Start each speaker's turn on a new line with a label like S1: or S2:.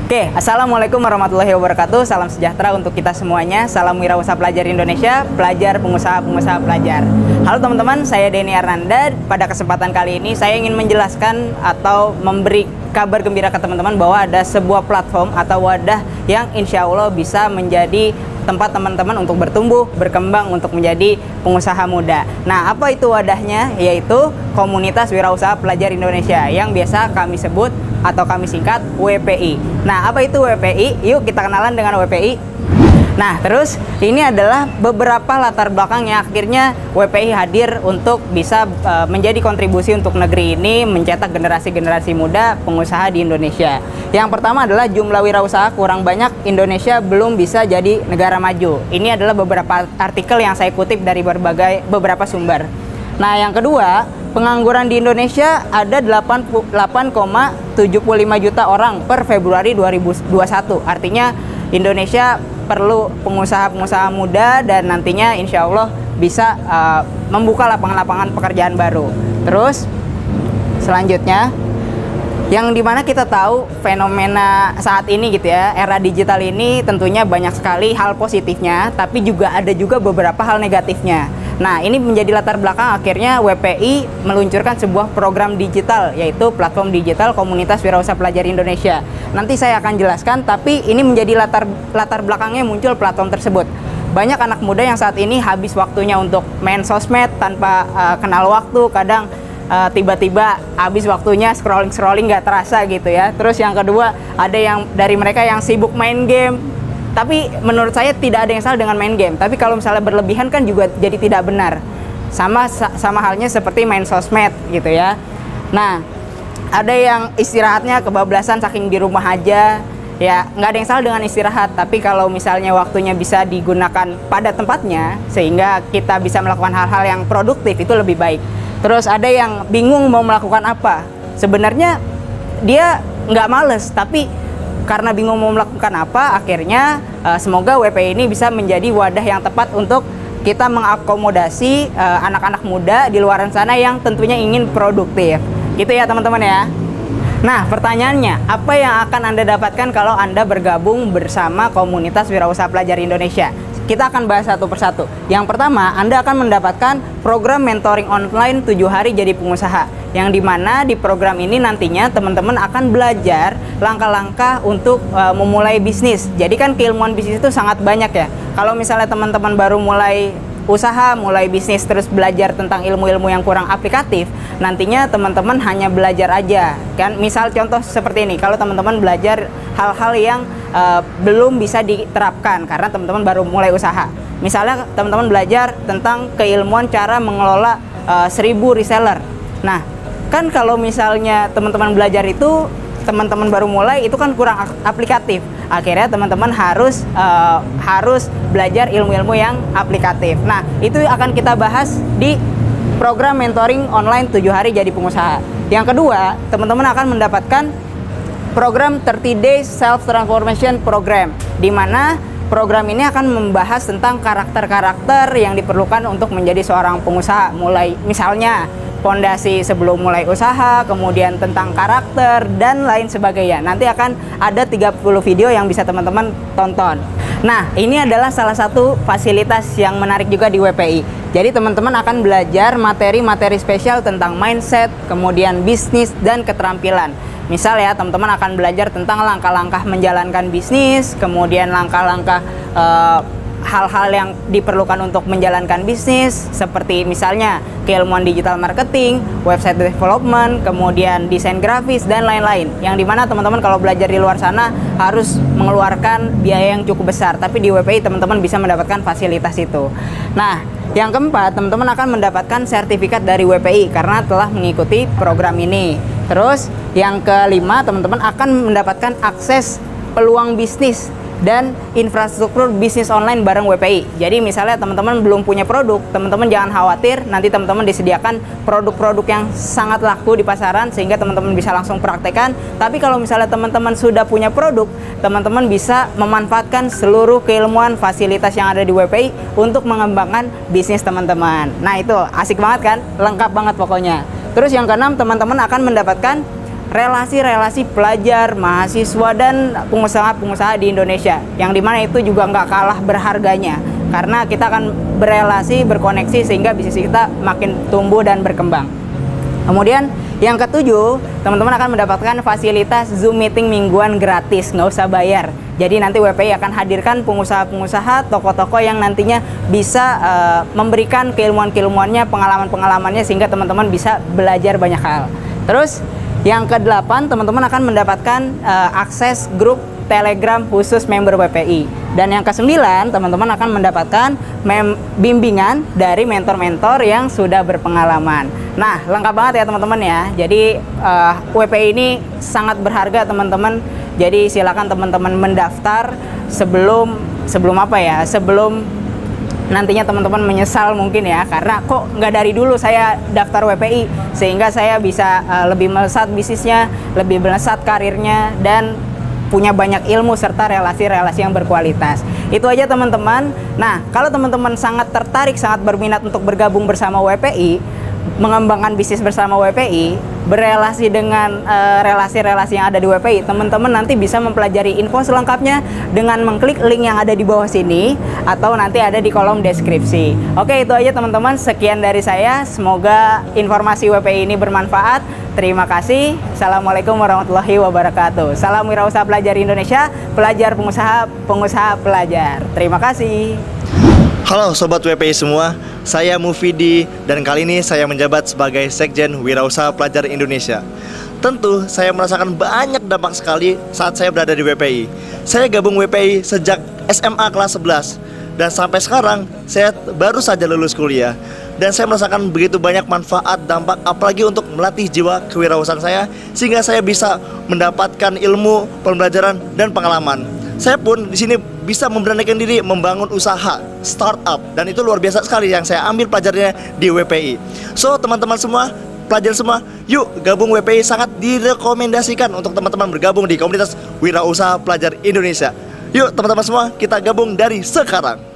S1: Oke, Assalamualaikum warahmatullahi wabarakatuh. Salam sejahtera untuk kita semuanya. Salam wirausaha pelajar Indonesia, pelajar, pengusaha pelajar. Halo teman-teman, saya Denny Arnanda. Pada kesempatan kali ini saya ingin menjelaskan atau memberi kabar gembira ke teman-teman bahwa ada sebuah platform atau wadah yang insya Allah bisa menjadi tempat teman-teman untuk bertumbuh, berkembang, untuk menjadi pengusaha muda. Nah, apa itu wadahnya? Yaitu Komunitas Wirausaha Pelajar Indonesia yang biasa kami sebut atau kami singkat WPI. Nah, apa itu WPI? Yuk kita kenalan dengan WPI. Nah, terus ini adalah beberapa latar belakang yang akhirnya WPI hadir untuk bisa menjadi kontribusi untuk negeri ini mencetak generasi-generasi muda pengusaha di Indonesia. Yang pertama adalah jumlah wirausaha kurang banyak, Indonesia belum bisa jadi negara maju. Ini adalah beberapa artikel yang saya kutip dari beberapa sumber. Nah, yang kedua, pengangguran di Indonesia ada 8,75 juta orang per Februari 2021. Artinya Indonesia perlu pengusaha-pengusaha muda dan nantinya insya Allah bisa membuka lapangan-lapangan pekerjaan baru. Terus selanjutnya, yang dimana kita tahu fenomena saat ini gitu ya, era digital ini tentunya banyak sekali hal positifnya, tapi ada juga beberapa hal negatifnya. Nah, ini menjadi latar belakang akhirnya WPI meluncurkan sebuah program digital, yaitu platform digital Komunitas Wirausaha Pelajar Indonesia. Nanti saya akan jelaskan, tapi ini menjadi latar belakangnya muncul platform tersebut. Banyak anak muda yang saat ini habis waktunya untuk main sosmed tanpa kenal waktu, kadang tiba-tiba habis waktunya scrolling nggak terasa gitu ya. Terus yang kedua, ada yang dari mereka yang sibuk main game. Tapi menurut saya tidak ada yang salah dengan main game. Tapi kalau misalnya berlebihan kan juga jadi tidak benar. Sama halnya seperti main sosmed gitu ya. Nah, ada yang istirahatnya kebablasan saking di rumah aja. Ya, nggak ada yang salah dengan istirahat. Tapi kalau misalnya waktunya bisa digunakan pada tempatnya, sehingga kita bisa melakukan hal-hal yang produktif, itu lebih baik. Terus ada yang bingung mau melakukan apa. Sebenarnya dia nggak males, tapi karena bingung mau melakukan apa, akhirnya semoga WPI ini bisa menjadi wadah yang tepat untuk kita mengakomodasi anak-anak muda di luar sana yang tentunya ingin produktif. Gitu ya teman-teman ya. Nah, pertanyaannya, apa yang akan Anda dapatkan kalau Anda bergabung bersama Komunitas Wirausaha Pelajar Indonesia? Kita akan bahas satu persatu. Yang pertama, Anda akan mendapatkan program mentoring online 7 hari jadi pengusaha. Yang dimana di program ini nantinya teman-teman akan belajar langkah-langkah untuk memulai bisnis. Jadi kan keilmuan bisnis itu sangat banyak ya. Kalau misalnya teman-teman baru mulai usaha, mulai bisnis, terus belajar tentang ilmu-ilmu yang kurang aplikatif, nantinya teman-teman hanya belajar aja kan. Misal contoh seperti ini, kalau teman-teman belajar hal-hal yang belum bisa diterapkan karena teman-teman baru mulai usaha. Misalnya teman-teman belajar tentang keilmuan cara mengelola 1000 reseller. Nah, kan kalau misalnya teman-teman belajar itu, teman-teman baru mulai, itu kan kurang aplikatif. Akhirnya teman-teman harus belajar ilmu-ilmu yang aplikatif. Nah, itu akan kita bahas di program mentoring online 7 hari jadi pengusaha. Yang kedua, teman-teman akan mendapatkan program 30 Days Self Transformation Program, di mana program ini akan membahas tentang karakter-karakter yang diperlukan untuk menjadi seorang pengusaha. Mulai misalnya fondasi sebelum mulai usaha, kemudian tentang karakter, dan lain sebagainya. Nanti akan ada 30 video yang bisa teman-teman tonton. Nah, ini adalah salah satu fasilitas yang menarik juga di WPI. Jadi teman-teman akan belajar materi-materi spesial tentang mindset, kemudian bisnis, dan keterampilan. Misal ya, teman-teman akan belajar tentang langkah-langkah menjalankan bisnis, kemudian langkah-langkah hal-hal yang diperlukan untuk menjalankan bisnis, seperti misalnya keilmuan digital marketing, website development, kemudian desain grafis, dan lain-lain. Yang dimana teman-teman kalau belajar di luar sana harus mengeluarkan biaya yang cukup besar, tapi di WPI teman-teman bisa mendapatkan fasilitas itu. Nah, yang keempat, teman-teman akan mendapatkan sertifikat dari WPI karena telah mengikuti program ini. Terus yang kelima, teman-teman akan mendapatkan akses peluang bisnis dan infrastruktur bisnis online bareng WPI. Jadi misalnya teman-teman belum punya produk, teman-teman jangan khawatir, nanti teman-teman disediakan produk-produk yang sangat laku di pasaran sehingga teman-teman bisa langsung praktekkan. Tapi kalau misalnya teman-teman sudah punya produk, teman-teman bisa memanfaatkan seluruh keilmuan fasilitas yang ada di WPI untuk mengembangkan bisnis teman-teman. Nah, itu asik banget kan? Lengkap banget pokoknya. Terus yang keenam, teman-teman akan mendapatkan relasi-relasi pelajar, mahasiswa, dan pengusaha-pengusaha di Indonesia, yang dimana itu juga nggak kalah berharganya, karena kita akan berelasi, berkoneksi, sehingga bisnis kita makin tumbuh dan berkembang. Kemudian yang ketujuh, teman-teman akan mendapatkan fasilitas Zoom meeting mingguan gratis, nggak usah bayar. Jadi nanti WPI akan hadirkan pengusaha-pengusaha, tokoh-tokoh yang nantinya bisa memberikan keilmuan-keilmuannya, pengalaman-pengalamannya, sehingga teman-teman bisa belajar banyak hal. Terus yang ke-8, teman-teman akan mendapatkan akses grup Telegram khusus member WPI. Dan yang ke-9, teman-teman akan mendapatkan bimbingan dari mentor-mentor yang sudah berpengalaman. Nah, lengkap banget ya teman-teman ya. Jadi WPI ini sangat berharga teman-teman. Jadi silakan teman-teman mendaftar sebelum nantinya teman-teman menyesal mungkin ya, karena kok nggak dari dulu saya daftar WPI, sehingga saya bisa lebih melesat bisnisnya, lebih melesat karirnya, dan punya banyak ilmu serta relasi-relasi yang berkualitas. Itu aja teman-teman. Nah, kalau teman-teman sangat tertarik, sangat berminat untuk bergabung bersama WPI, mengembangkan bisnis bersama WPI, berelasi dengan relasi-relasi yang ada di WPI, teman-teman nanti bisa mempelajari info selengkapnya dengan mengklik link yang ada di bawah sini, atau nanti ada di kolom deskripsi. Oke, itu aja teman-teman. Sekian dari saya. Semoga informasi WPI ini bermanfaat. Terima kasih. Assalamualaikum warahmatullahi wabarakatuh. Salam Wirausaha Pelajar Indonesia, pelajar pengusaha, pengusaha pelajar. Terima kasih.
S2: Halo Sobat WPI semua, saya Mufidi, dan kali ini saya menjabat sebagai Sekjen Wirausaha Pelajar Indonesia. Tentu saya merasakan banyak dampak sekali saat saya berada di WPI. Saya gabung WPI sejak SMA kelas 11, dan sampai sekarang saya baru saja lulus kuliah. Dan saya merasakan begitu banyak manfaat, dampak, apalagi untuk melatih jiwa kewirausahaan saya, sehingga saya bisa mendapatkan ilmu, pembelajaran, dan pengalaman. Saya pun di sini bisa memberanikan diri membangun usaha startup, dan itu luar biasa sekali yang saya ambil pelajarnya di WPI. So teman-teman semua, pelajar semua, yuk gabung WPI. Sangat direkomendasikan untuk teman-teman bergabung di komunitas Wirausaha Pelajar Indonesia. Yuk teman-teman semua, kita gabung dari sekarang.